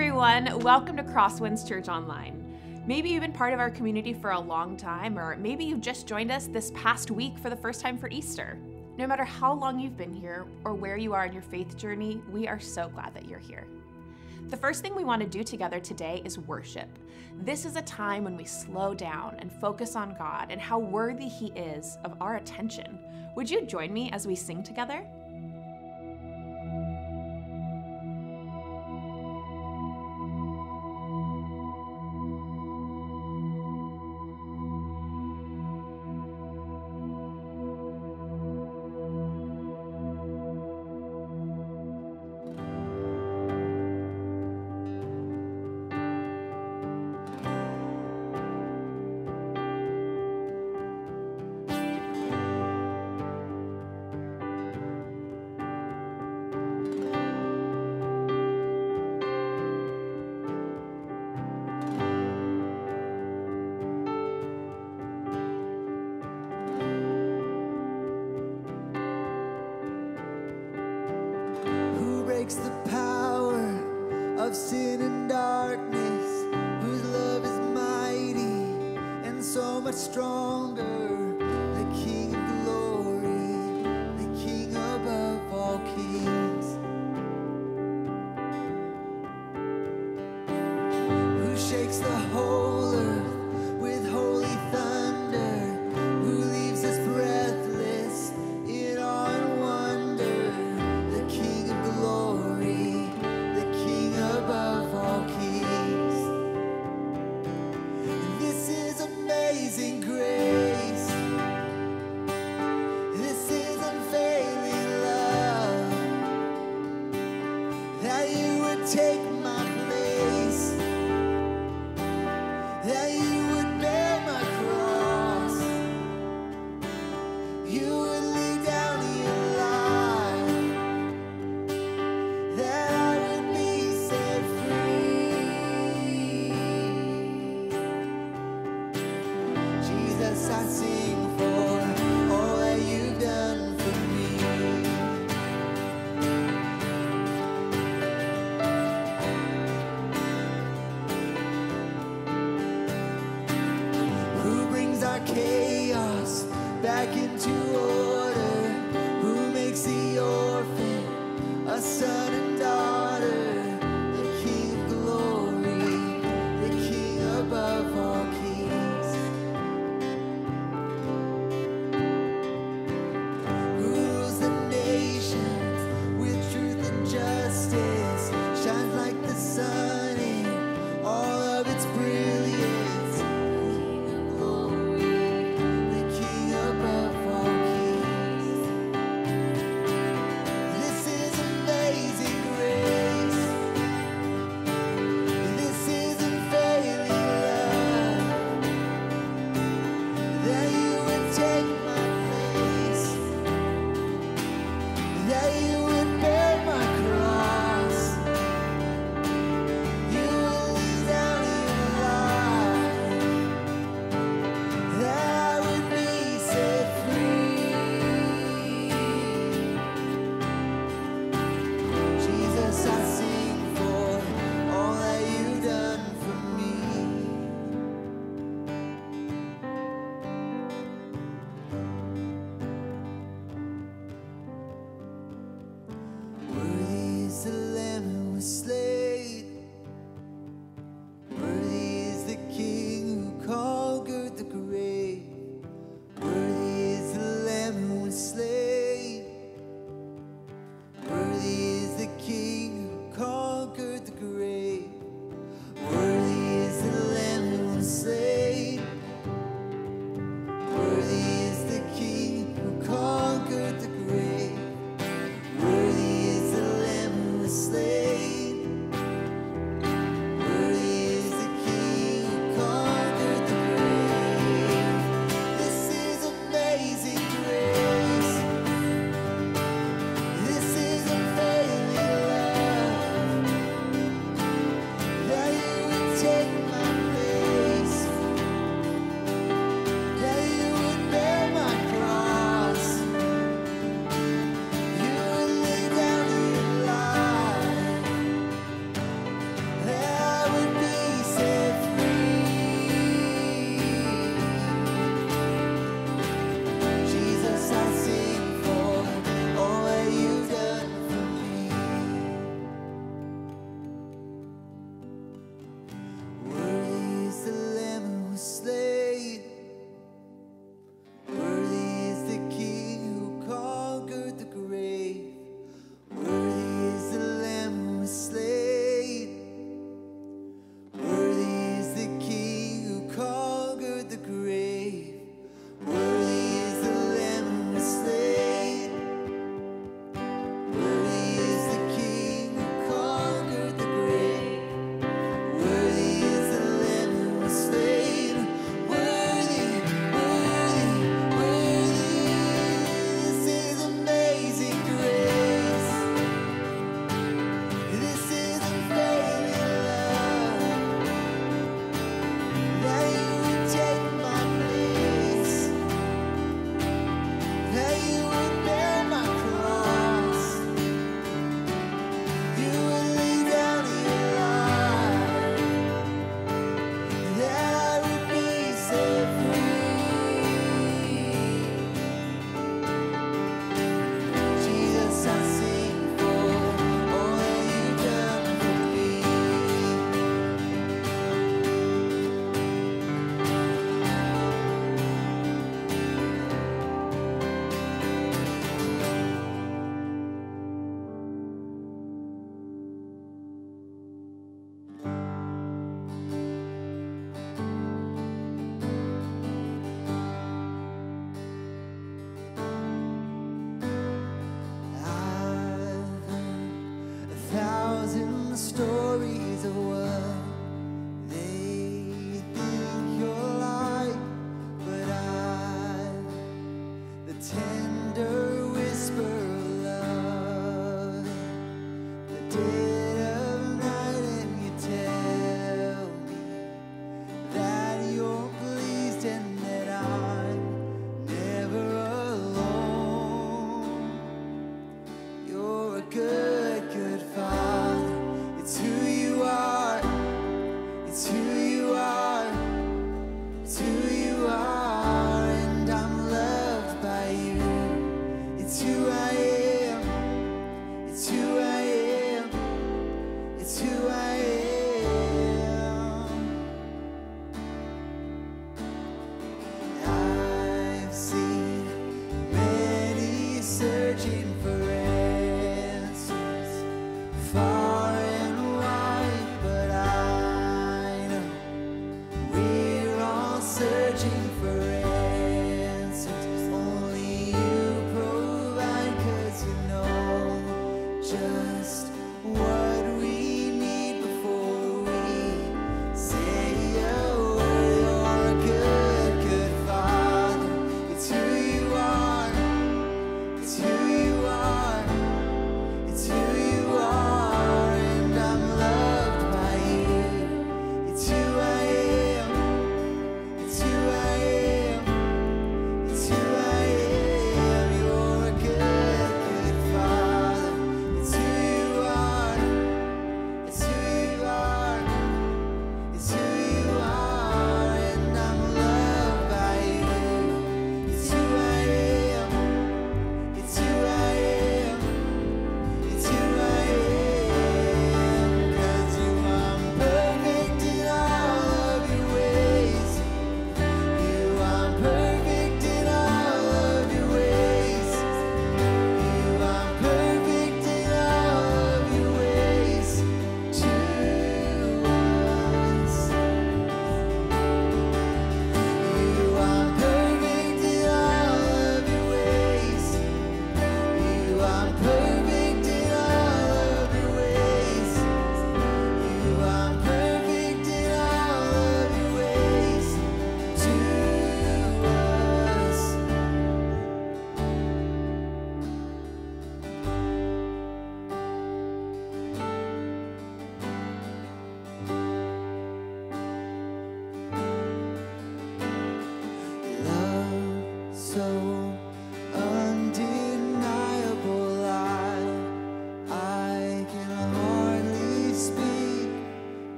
everyone, welcome to Crosswinds Church Online. Maybe you've been part of our community for a long time, or maybe you've just joined us this past week for the first time for Easter. No matter how long you've been here or where you are in your faith journey, we are so glad that you're here. The first thing we want to do together today is worship. This is a time when we slow down and focus on God and how worthy He is of our attention. Would you join me as we sing together? The power of sin and darkness, whose love is mighty and so much stronger, the King of glory, the King above all kings, who shakes the whole earth with holy thunder, who leaves us breathless in awe and wonder, the King of glory, above all kings. This is amazing grace. stories of what they think you're like, but I'm the tender whisper of love, the dead of night, and you tell me that you're pleased and that I'm never alone. You're a good, good Father. It's who you are.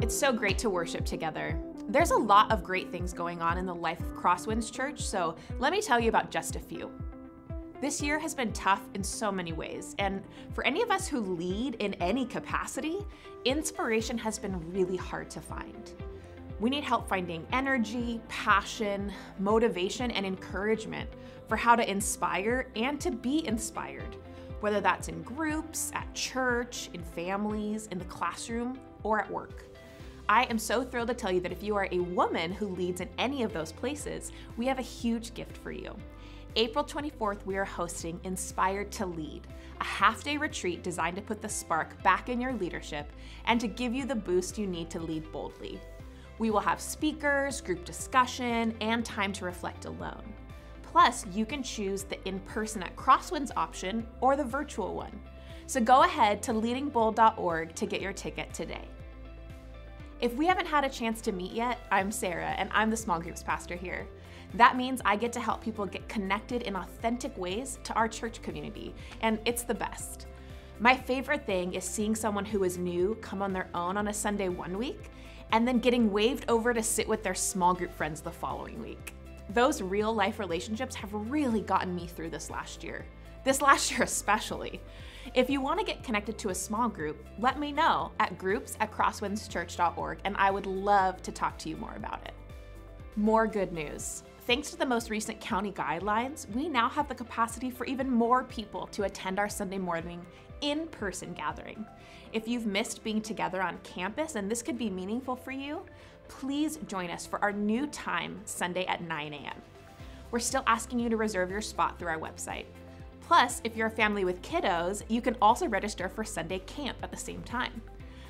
It's so great to worship together. There's a lot of great things going on in the life of Crosswinds Church, so let me tell you about just a few. This year has been tough in so many ways, and for any of us who lead in any capacity, inspiration has been really hard to find. We need help finding energy, passion, motivation, and encouragement for how to inspire and to be inspired, whether that's in groups, at church, in families, in the classroom, or at work. I am so thrilled to tell you that if you are a woman who leads in any of those places, we have a huge gift for you. April 24th, we are hosting Inspired to Lead, a half-day retreat designed to put the spark back in your leadership and to give you the boost you need to lead boldly. We will have speakers, group discussion, and time to reflect alone. Plus, you can choose the in-person at Crosswinds option or the virtual one. So go ahead to leadingbold.org to get your ticket today. If we haven't had a chance to meet yet, I'm Sarah, and I'm the small groups pastor here. That means I get to help people get connected in authentic ways to our church community, and it's the best. My favorite thing is seeing someone who is new come on their own on a Sunday one week, and then getting waved over to sit with their small group friends the following week. Those real life relationships have really gotten me through this last year especially. If you want to get connected to a small group, let me know at groups@crosswindschurch.org, and I would love to talk to you more about it. More good news. Thanks to the most recent county guidelines, we now have the capacity for even more people to attend our Sunday morning in-person gathering. If you've missed being together on campus and this could be meaningful for you, please join us for our new time Sunday at 9 a.m. We're still asking you to reserve your spot through our website. Plus, if you're a family with kiddos, you can also register for Sunday camp at the same time.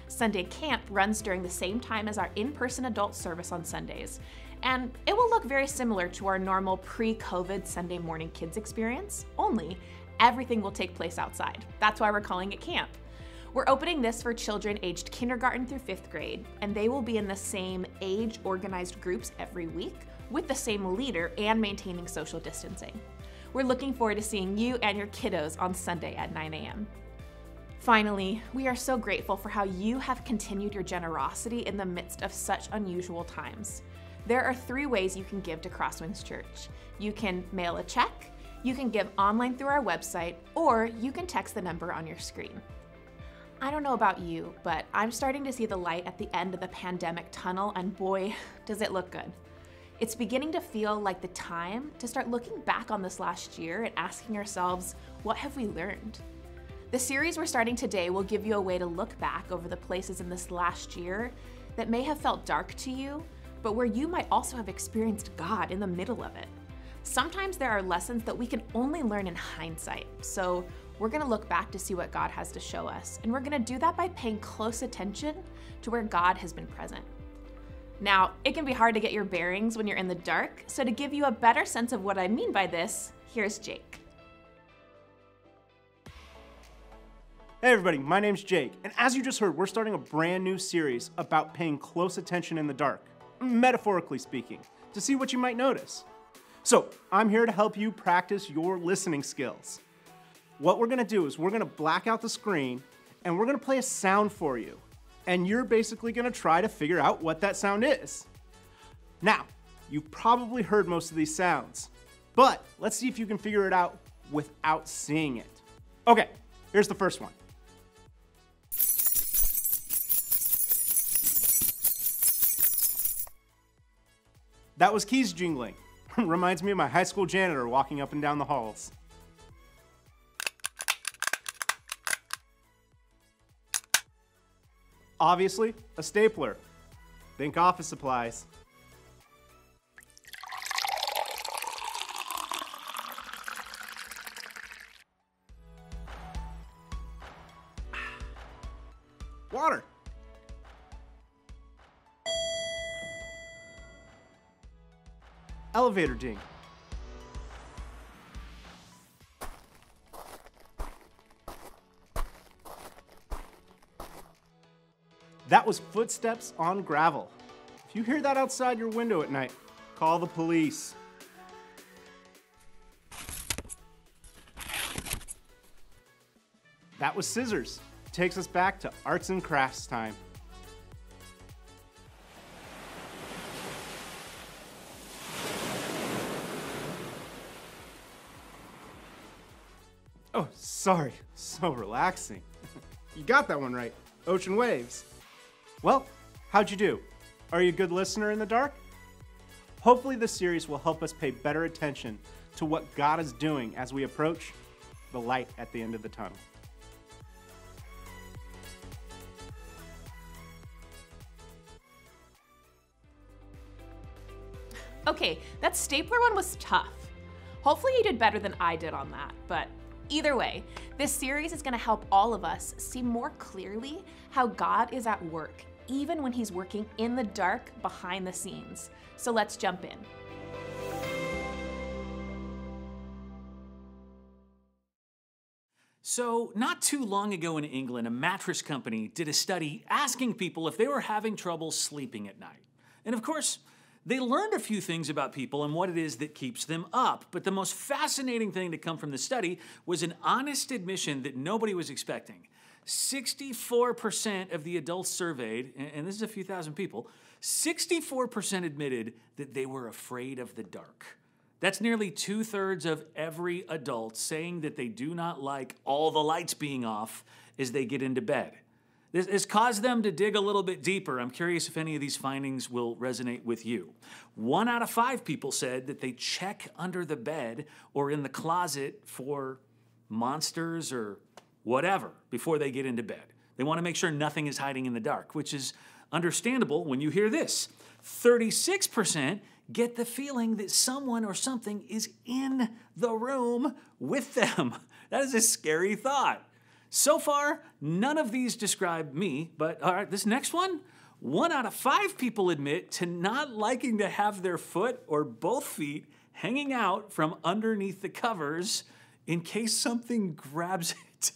Sunday camp runs during the same time as our in-person adult service on Sundays, and it will look very similar to our normal pre-COVID Sunday morning kids experience, only everything will take place outside. That's why we're calling it camp. We're opening this for children aged kindergarten through 5th grade, and they will be in the same age-organized groups every week with the same leader and maintaining social distancing. We're looking forward to seeing you and your kiddos on Sunday at 9 a.m. Finally, we are so grateful for how you have continued your generosity in the midst of such unusual times. There are 3 ways you can give to Crosswinds Church. You can mail a check, you can give online through our website, or you can text the number on your screen. I don't know about you, but I'm starting to see the light at the end of the pandemic tunnel, and boy, does it look good. It's beginning to feel like the time to start looking back on this last year and asking ourselves, what have we learned? The series we're starting today will give you a way to look back over the places in this last year that may have felt dark to you, but where you might also have experienced God in the middle of it. Sometimes there are lessons that we can only learn in hindsight, so we're gonna look back to see what God has to show us, and we're gonna do that by paying close attention to where God has been present. Now, it can be hard to get your bearings when you're in the dark, so to give you a better sense of what I mean by this, here's Jake. Hey everybody, my name's Jake, and as you just heard, we're starting a brand new series about paying close attention in the dark, metaphorically speaking, to see what you might notice. So, I'm here to help you practice your listening skills. What we're gonna do is we're gonna black out the screen, and we're gonna play a sound for you. And you're basically gonna try to figure out what that sound is. Now, you've probably heard most of these sounds, but let's see if you can figure it out without seeing it. Okay, here's the first one. That was keys jingling. Reminds me of my high school janitor walking up and down the halls. Obviously, a stapler. Think office supplies. Water. Elevator ding. That was footsteps on gravel. If you hear that outside your window at night, call the police. That was scissors. Takes us back to arts and crafts time. Oh, sorry. So relaxing. You got that one right. Ocean waves. Well, how'd you do? Are you a good listener in the dark? Hopefully this series will help us pay better attention to what God is doing as we approach the light at the end of the tunnel. Okay, that stapler one was tough. Hopefully you did better than I did on that, but either way, this series is gonna help all of us see more clearly how God is at work, even when he's working in the dark behind the scenes. So let's jump in. So, not too long ago in England, a mattress company did a study asking people if they were having trouble sleeping at night. And of course, they learned a few things about people and what it is that keeps them up. But the most fascinating thing to come from the study was an honest admission that nobody was expecting. 64% of the adults surveyed, and this is a few thousand people, 64% admitted that they were afraid of the dark. That's nearly 2/3 of every adult saying that they do not like all the lights being off as they get into bed. This has caused them to dig a little bit deeper. I'm curious if any of these findings will resonate with you. 1 out of 5 people said that they check under the bed or in the closet for monsters or whatever before they get into bed. They want to make sure nothing is hiding in the dark, which is understandable when you hear this. 36% get the feeling that someone or something is in the room with them. That is a scary thought. So far, none of these describe me, but all right, this next one, 1 out of 5 people admit to not liking to have their foot or both feet hanging out from underneath the covers in case something grabs it.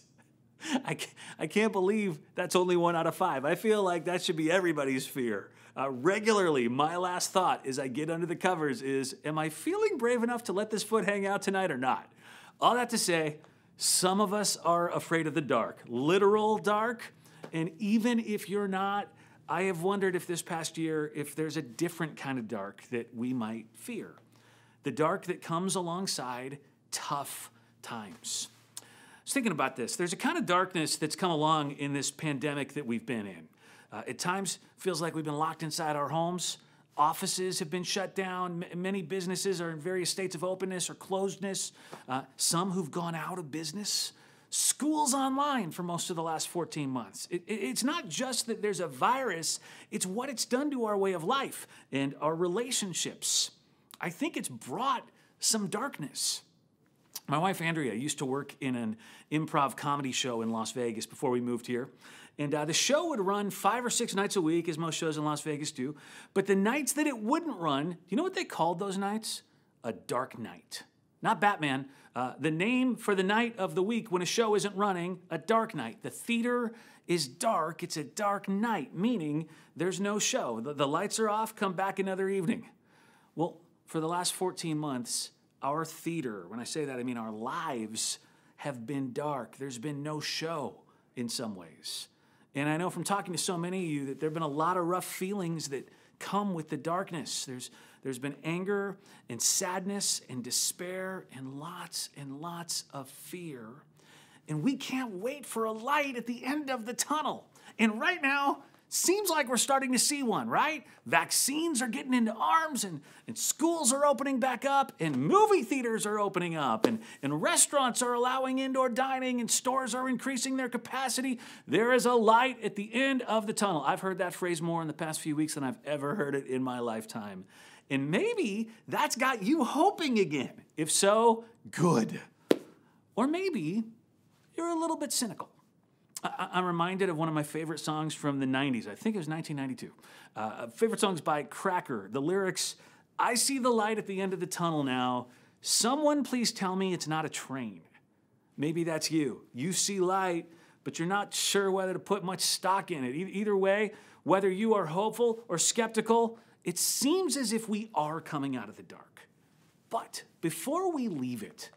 I can't believe that's only 1 out of 5. I feel like that should be everybody's fear. Regularly, my last thought as I get under the covers is, am I feeling brave enough to let this foot hang out tonight or not? All that to say, some of us are afraid of the dark, literal dark, and even if you're not, I have wondered if this past year, if there's a different kind of dark that we might fear. The dark that comes alongside tough times. I was thinking about this. There's a kind of darkness that's come along in this pandemic that we've been in. At times, feels like we've been locked inside our homes. Offices have been shut down. Many businesses are in various states of openness or closedness. Some who've gone out of business. School's online for most of the last 14 months. It's not just that there's a virus, it's what it's done to our way of life and our relationships. I think it's brought some darkness. My wife, Andrea, used to work in an improv comedy show in Las Vegas before we moved here. And the show would run 5 or 6 nights a week, as most shows in Las Vegas do. But the nights that it wouldn't run, you know what they called those nights? A dark night. Not Batman. The name for the night of the week when a show isn't running, a dark night. The theater is dark. It's a dark night, meaning there's no show. The lights are off, come back another evening. Well, for the last 14 months, our theater, when I say that, I mean our lives have been dark. There's been no show in some ways. And I know from talking to so many of you that there have been a lot of rough feelings that come with the darkness. There's been anger and sadness and despair and lots of fear. And we can't wait for a light at the end of the tunnel. And right now, seems like we're starting to see one, right? Vaccines are getting into arms and schools are opening back up and movie theaters are opening up and restaurants are allowing indoor dining and stores are increasing their capacity. There is a light at the end of the tunnel. I've heard that phrase more in the past few weeks than I've ever heard it in my lifetime. And maybe that's got you hoping again. If so, good. Or maybe you're a little bit cynical. I'm reminded of one of my favorite songs from the 90s. I think it was 1992. Favorite songs by Cracker. The lyrics, I see the light at the end of the tunnel now. Someone please tell me it's not a train. Maybe that's you. You see light, but you're not sure whether to put much stock in it. Either way, whether you are hopeful or skeptical, it seems as if we are coming out of the dark. But before we leave it,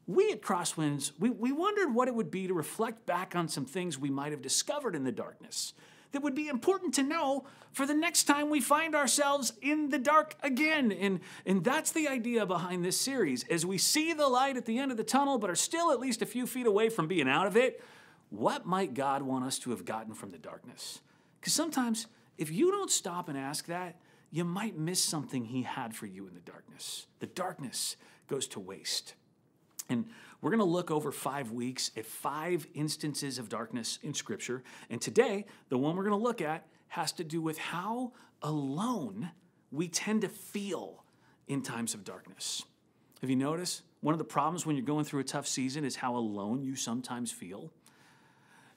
we at Crosswinds, we wondered what it would be to reflect back on some things we might have discovered in the darkness. that would be important to know for the next time we find ourselves in the dark again. And that's the idea behind this series. As we see the light at the end of the tunnel, but are still at least a few feet away from being out of it, what might God want us to have gotten from the darkness? Because sometimes, if you don't stop and ask that, you might miss something he had for you in the darkness. The darkness goes to waste. And we're going to look over 5 weeks at 5 instances of darkness in Scripture. And today, the one we're going to look at has to do with how alone we tend to feel in times of darkness. Have you noticed? One of the problems when you're going through a tough season is how alone you sometimes feel.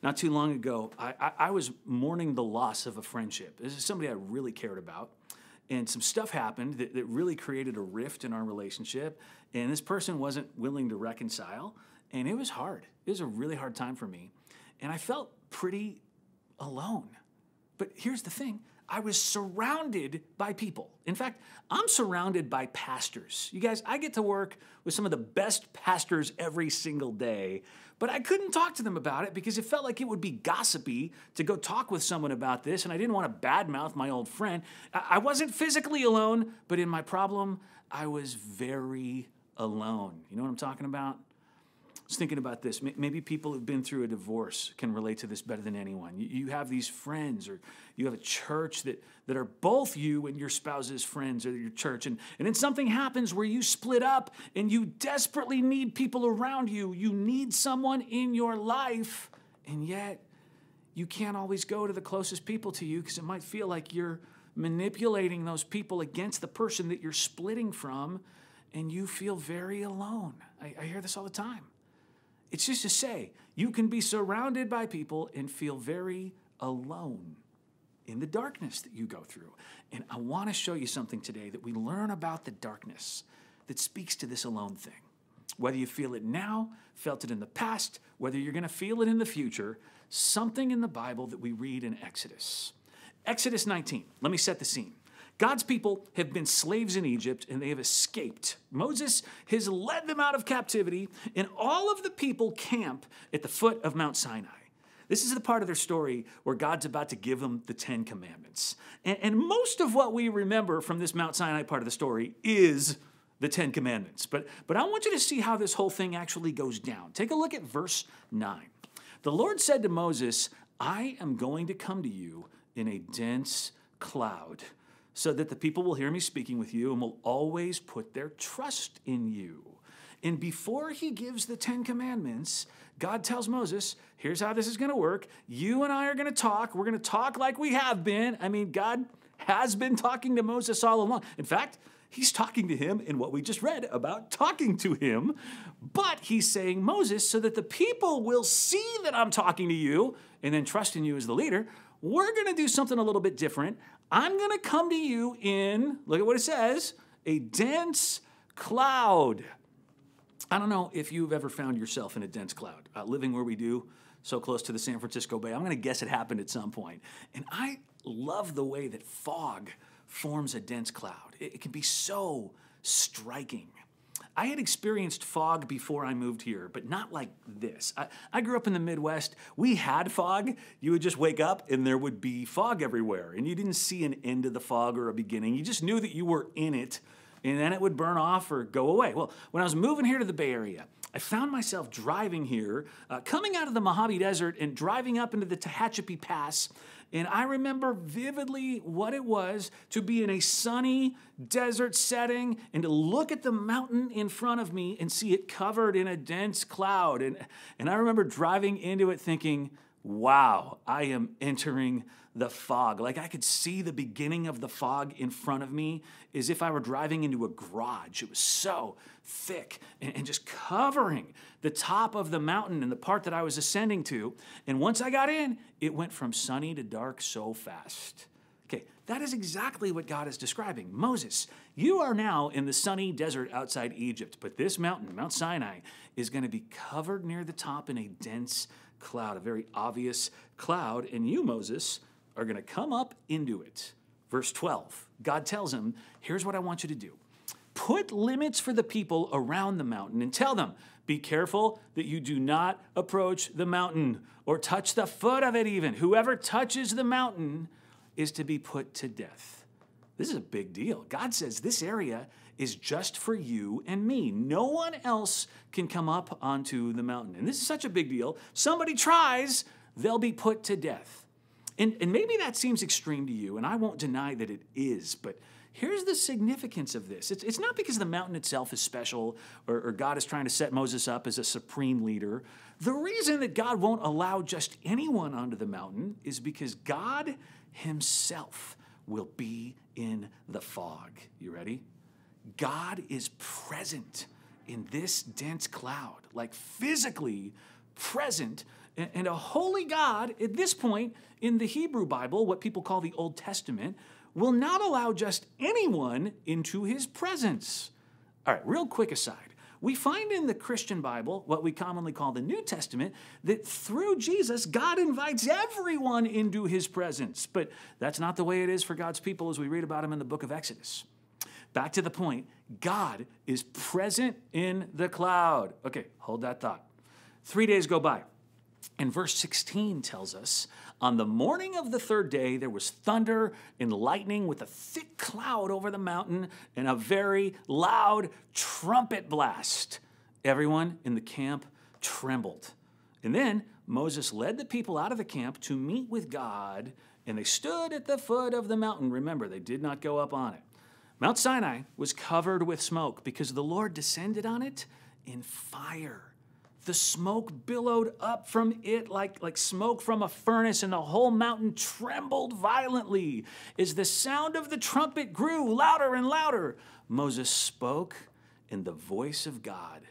Not too long ago, I was mourning the loss of a friendship. This is somebody I really cared about. And some stuff happened that really created a rift in our relationship. And this person wasn't willing to reconcile. And it was hard. It was a really hard time for me. And I felt pretty alone. But here's the thing. I was surrounded by people. In fact, I'm surrounded by pastors. You guys, I get to work with some of the best pastors every single day, but I couldn't talk to them about it because it felt like it would be gossipy to go talk with someone about this, and I didn't want to badmouth my old friend. I wasn't physically alone, but in my problem, I was very alone. You know what I'm talking about? I was thinking about this. Maybe people who've been through a divorce can relate to this better than anyone. You have these friends, or you have a church that are both you and your spouse's friends or your church. And then something happens where you split up and you desperately need people around you. You need someone in your life, and yet you can't always go to the closest people to you because it might feel like you're manipulating those people against the person that you're splitting from, and you feel very alone. I hear this all the time. It's just to say, you can be surrounded by people and feel very alone in the darkness that you go through. And I want to show you something today that we learn about the darkness that speaks to this alone thing. Whether you feel it now, felt it in the past, whether you're going to feel it in the future, something in the Bible that we read in Exodus. Exodus 19. Let me set the scene. God's people have been slaves in Egypt, and they have escaped. Moses has led them out of captivity, and all of the people camp at the foot of Mount Sinai. This is the part of their story where God's about to give them the 10 Commandments. And most of what we remember from this Mount Sinai part of the story is the 10 Commandments. But I want you to see how this whole thing actually goes down. Take a look at verse 9. The Lord said to Moses, I am going to come to you in a dense cloud, so that the people will hear me speaking with you and will always put their trust in you. And before he gives the 10 Commandments, God tells Moses, here's how this is going to work. You and I are going to talk. We're going to talk like we have been. I mean, God has been talking to Moses all along. In fact, he's talking to him in what we just read about talking to him. But he's saying, Moses, so that the people will see that I'm talking to you and then trust in you as the leader, we're going to do something a little bit different. I'm going to come to you in, look at what it says, a dense cloud. I don't know if you've ever found yourself in a dense cloud. Living where we do, so close to the San Francisco Bay, I'm going to guess it happened at some point. And I love the way that fog forms a dense cloud. It can be so striking. I had experienced fog before I moved here, but not like this. I grew up in the Midwest. We had fog. You would just wake up and there would be fog everywhere, and you didn't see an end of the fog or a beginning. You just knew that you were in it, and then it would burn off or go away. Well, when I was moving here to the Bay Area, I found myself driving here, coming out of the Mojave Desert and driving up into the Tehachapi Pass. And I remember vividly what it was to be in a sunny desert setting and to look at the mountain in front of me and see it covered in a dense cloud. And I remember driving into it thinking, wow, I am entering the fog. Like I could see the beginning of the fog in front of me as if I were driving into a garage. It was so thick and just covering the top of the mountain and the part that I was ascending to. And once I got in, it went from sunny to dark so fast. Okay, that is exactly what God is describing. Moses, you are now in the sunny desert outside Egypt, but this mountain, Mount Sinai, is going to be covered near the top in a dense cloud, a very obvious cloud, and you, Moses, are going to come up into it. Verse 12, God tells him, here's what I want you to do. put limits for the people around the mountain and tell them, be careful that you do not approach the mountain or touch the foot of it even. Whoever touches the mountain is to be put to death. This is a big deal. God says this area is just for you and me. No one else can come up onto the mountain. And this is such a big deal. Somebody tries, they'll be put to death. And maybe that seems extreme to you, and I won't deny that it is, but here's the significance of this. It's not because the mountain itself is special or God is trying to set Moses up as a supreme leader. The reason that God won't allow just anyone onto the mountain is because God himself will be in the fog. You ready? God is present in this dense cloud, like physically present. And a holy God, at this point in the Hebrew Bible, what people call the Old Testament, will not allow just anyone into his presence. All right, real quick aside. We find in the Christian Bible, what we commonly call the New Testament, that through Jesus, God invites everyone into his presence. But that's not the way it is for God's people as we read about him in the book of Exodus. Back to the point, God is present in the cloud. Okay, hold that thought. 3 days go by. And verse 16 tells us, on the morning of the third day, there was thunder and lightning with a thick cloud over the mountain and a very loud trumpet blast. Everyone in the camp trembled. And then Moses led the people out of the camp to meet with God, and they stood at the foot of the mountain. Remember, they did not go up on it. Mount Sinai was covered with smoke because the Lord descended on it in fire. The smoke billowed up from it like smoke from a furnace, and the whole mountain trembled violently. As the sound of the trumpet grew louder and louder, Moses spoke, and the voice of God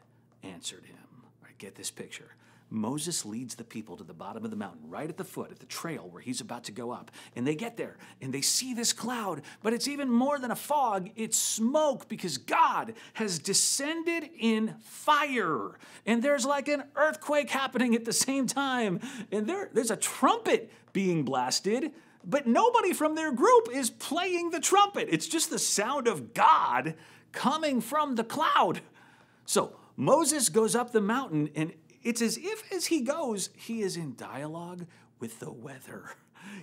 answered him. All right, get this picture. Moses leads the people to the bottom of the mountain, right at the foot, at the trail where he's about to go up. And they get there, and they see this cloud, but it's even more than a fog. It's smoke, because God has descended in fire. And there's like an earthquake happening at the same time. And there's a trumpet being blasted, but nobody from their group is playing the trumpet. It's just the sound of God coming from the cloud. So Moses goes up the mountain, and it's as if as he goes, he is in dialogue with the weather,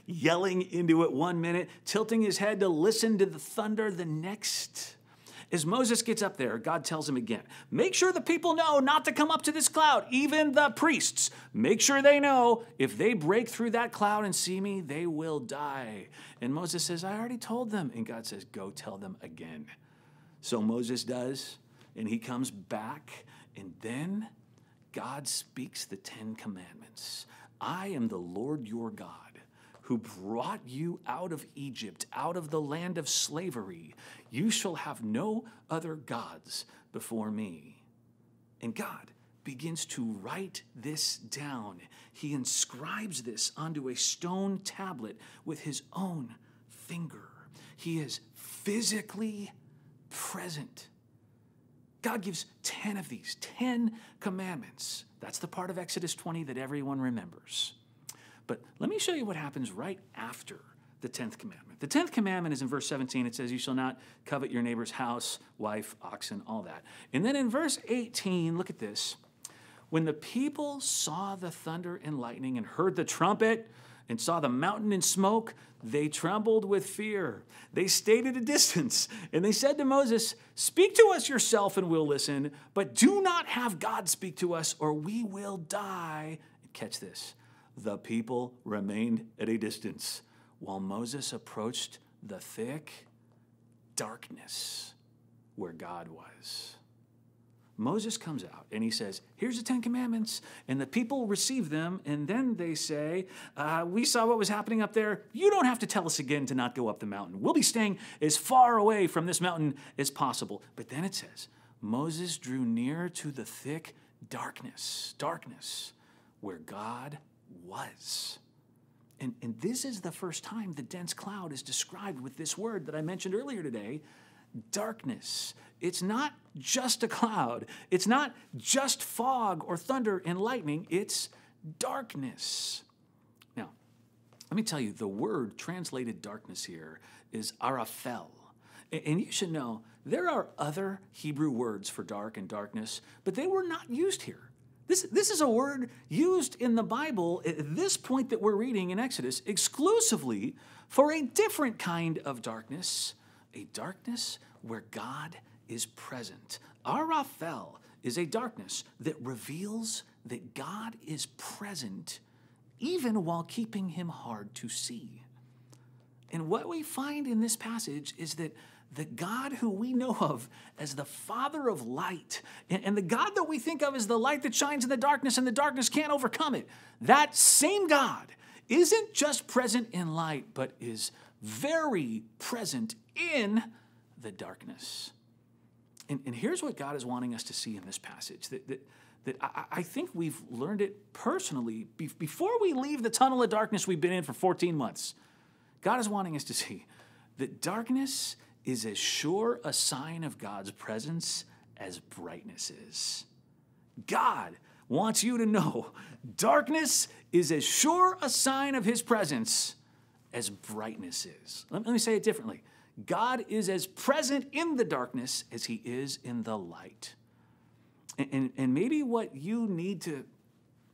yelling into it 1 minute, tilting his head to listen to the thunder the next. As Moses gets up there, God tells him again, make sure the people know not to come up to this cloud, even the priests. Make sure they know if they break through that cloud and see me, they will die. And Moses says, I already told them. And God says, go tell them again. So Moses does, and he comes back, and then God speaks the 10 Commandments. I am the Lord your God, who brought you out of Egypt, out of the land of slavery. You shall have no other gods before me. And God begins to write this down. He inscribes this onto a stone tablet with his own finger. He is physically present. God gives 10 of these, 10 commandments. That's the part of Exodus 20 that everyone remembers. But let me show you what happens right after the 10th commandment. The 10th commandment is in verse 17. It says, you shall not covet your neighbor's house, wife, oxen, all that. And then in verse 18, look at this. When the people saw the thunder and lightning and heard the trumpet and saw the mountain in smoke, they trembled with fear. They stayed at a distance, and they said to Moses, speak to us yourself and we'll listen, but do not have God speak to us or we will die. And catch this. The people remained at a distance while Moses approached the thick darkness where God was. Moses comes out and he says, here's the 10 Commandments. And the people receive them. And then they say, we saw what was happening up there. You don't have to tell us again to not go up the mountain. We'll be staying as far away from this mountain as possible. But then it says, Moses drew near to the thick darkness where God was. And this is the first time the dense cloud is described with this word that I mentioned earlier today, darkness. It's not just a cloud. It's not just fog or thunder and lightning. It's darkness. Now, let me tell you, the word translated darkness here is arafel. And you should know, there are other Hebrew words for dark and darkness, but they were not used here. This is a word used in the Bible at this point that we're reading in Exodus exclusively for a different kind of darkness, a darkness where God is present. Arafel is a darkness that reveals that God is present even while keeping him hard to see. And what we find in this passage is that the God who we know of as the Father of light, and the God that we think of as the light that shines in the darkness and the darkness can't overcome it, that same God isn't just present in light, but is very present in the darkness. And here's what God is wanting us to see in this passage, that I think we've learned it personally. Before we leave the tunnel of darkness we've been in for 14 months, God is wanting us to see that darkness is as sure a sign of God's presence as brightness is. God wants you to know darkness is as sure a sign of his presence as brightness is. Let me say it differently. God is as present in the darkness as he is in the light. And maybe what you need to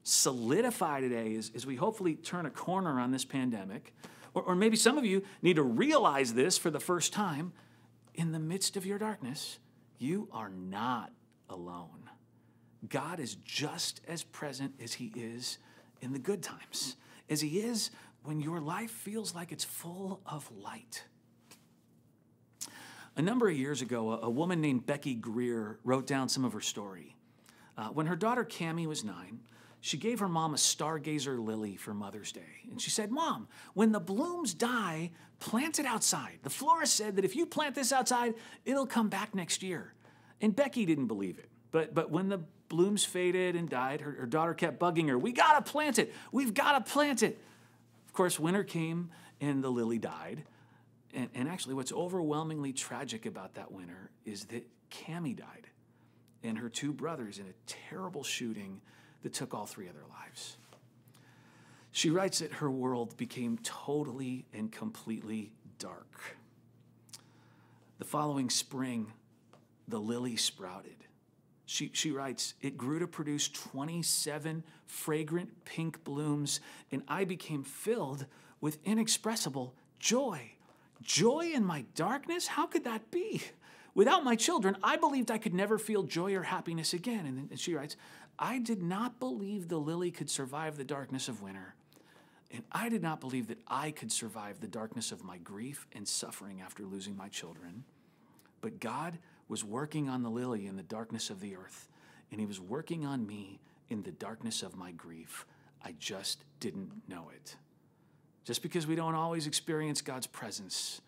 solidify today is we hopefully turn a corner on this pandemic, or maybe some of you need to realize this for the first time. In the midst of your darkness, you are not alone. God is just as present as he is in the good times, as he is when your life feels like it's full of light. A number of years ago, a woman named Becky Greer wrote down some of her story. When her daughter Cammie was 9, she gave her mom a stargazer lily for Mother's Day. And she said, "Mom, when the blooms die, plant it outside. The florist said that if you plant this outside, it'll come back next year." And Becky didn't believe it. But when the blooms faded and died, her daughter kept bugging her, "We gotta plant it. We've gotta plant it." Of course, winter came and the lily died. And actually, what's overwhelmingly tragic about that winter is that Cammie died, and her 2 brothers in a terrible shooting that took all 3 of their lives. She writes that her world became totally and completely dark. The following spring, the lily sprouted. She writes, "It grew to produce 27 fragrant pink blooms, and I became filled with inexpressible joy. Joy in my darkness? How could that be? Without my children, I believed I could never feel joy or happiness again." And then she writes, "I did not believe the lily could survive the darkness of winter, and I did not believe that I could survive the darkness of my grief and suffering after losing my children. But God was working on the lily in the darkness of the earth, and he was working on me in the darkness of my grief. I just didn't know it." Just because we don't always experience God's presence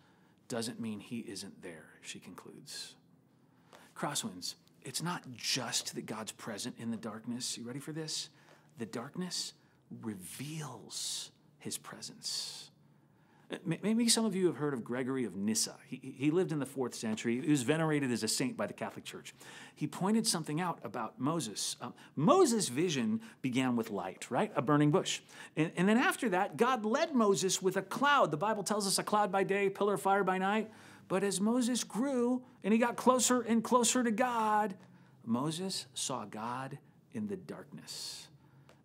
doesn't mean he isn't there, she concludes. Crosswinds, it's not just that God's present in the darkness. You ready for this? The darkness reveals his presence. Maybe some of you have heard of Gregory of Nyssa. He lived in the 4th century. He was venerated as a saint by the Catholic Church. He pointed something out about Moses. Moses' vision began with light, right? A burning bush. And then after that, God led Moses with a cloud. The Bible tells us a cloud by day, pillar of fire by night. But as Moses grew and he got closer and closer to God, Moses saw God in the darkness.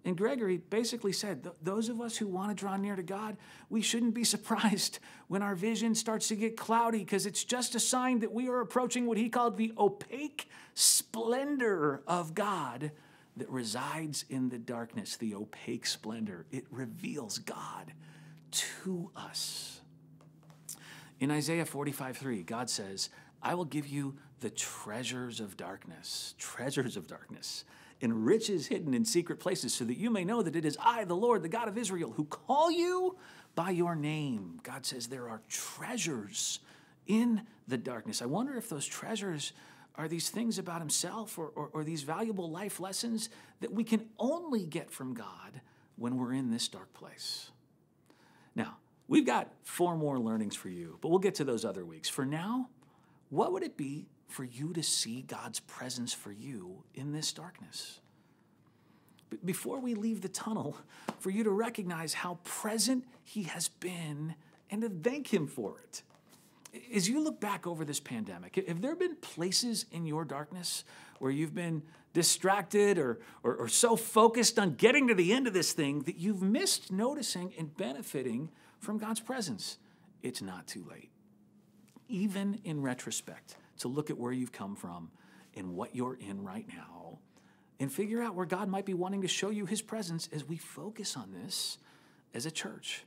And Gregory basically said, those of us who want to draw near to God, we shouldn't be surprised when our vision starts to get cloudy, because it's just a sign that we are approaching what he called the opaque splendor of God that resides in the darkness. The opaque splendor. It reveals God to us. In Isaiah 45:3, God says, "I will give you the treasures of darkness, and riches hidden in secret places, so that you may know that it is I, the Lord, the God of Israel, who call you by your name." God says there are treasures in the darkness. I wonder if those treasures are these things about himself, or these valuable life lessons that we can only get from God when we're in this dark place. Now, we've got 4 more learnings for you, but we'll get to those other weeks. For now, what would it be for you to see God's presence for you in this darkness? Before we leave the tunnel, for you to recognize how present he has been and to thank him for it. As you look back over this pandemic, have there been places in your darkness where you've been distracted or so focused on getting to the end of this thing that you've missed noticing and benefiting from God's presence? It's not too late, even in retrospect, to look at where you've come from and what you're in right now and figure out where God might be wanting to show you his presence as we focus on this as a church.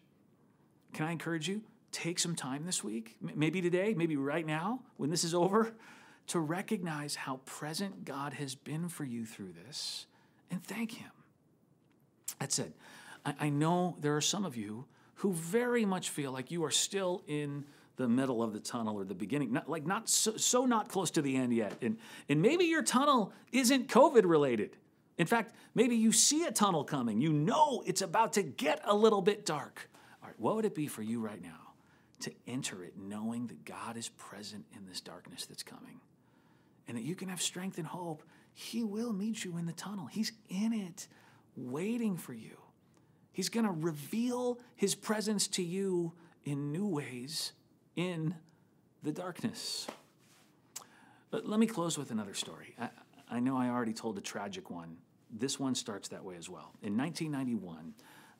Can I encourage you? Take some time this week, maybe today, maybe right now, when this is over, to recognize how present God has been for you through this and thank him. That said, I know there are some of you who very much feel like you are still in the middle of the tunnel or the beginning, not close to the end yet. And maybe your tunnel isn't COVID related. In fact, maybe you see a tunnel coming. You know it's about to get a little bit dark. All right, what would it be for you right now to enter it knowing that God is present in this darkness that's coming and that you can have strength and hope? He will meet you in the tunnel. He's in it, waiting for you. He's going to reveal his presence to you in new ways in the darkness. But let me close with another story. I know I already told a tragic one. This one starts that way as well. In 1991,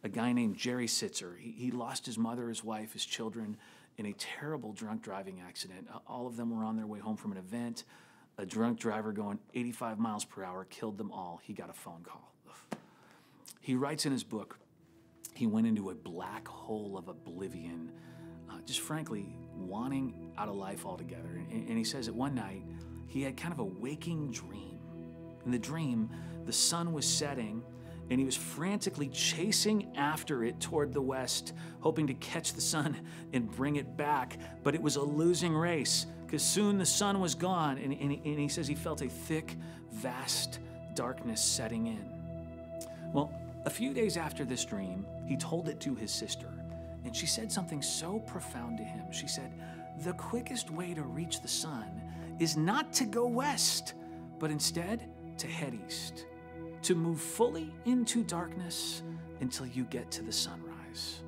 a guy named Jerry Sitzer, he lost his mother, his wife, his children in a terrible drunk driving accident. All of them were on their way home from an event. A drunk driver going 85 miles per hour killed them all. He got a phone call. He writes in his book, he went into a black hole of oblivion, just frankly wanting out of life altogether. And he says that one night he had kind of a waking dream. In the dream, the sun was setting and he was frantically chasing after it toward the west, hoping to catch the sun and bring it back. But it was a losing race because soon the sun was gone. And he says he felt a thick, vast darkness setting in. Well, a few days after this dream, he told it to his sister. And she said something so profound to him. She said, the quickest way to reach the sun is not to go west, but instead to head east, to move fully into darkness until you get to the sunrise.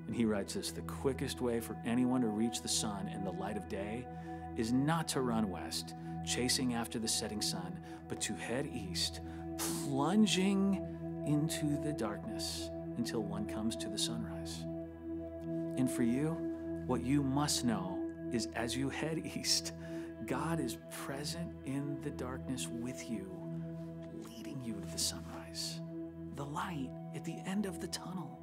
And he writes this, the quickest way for anyone to reach the sun and the light of day is not to run west, chasing after the setting sun, but to head east, plunging into the darkness until one comes to the sunrise. And for you, what you must know is as you head east, God is present in the darkness with you, leading you to the sunrise, the light at the end of the tunnel.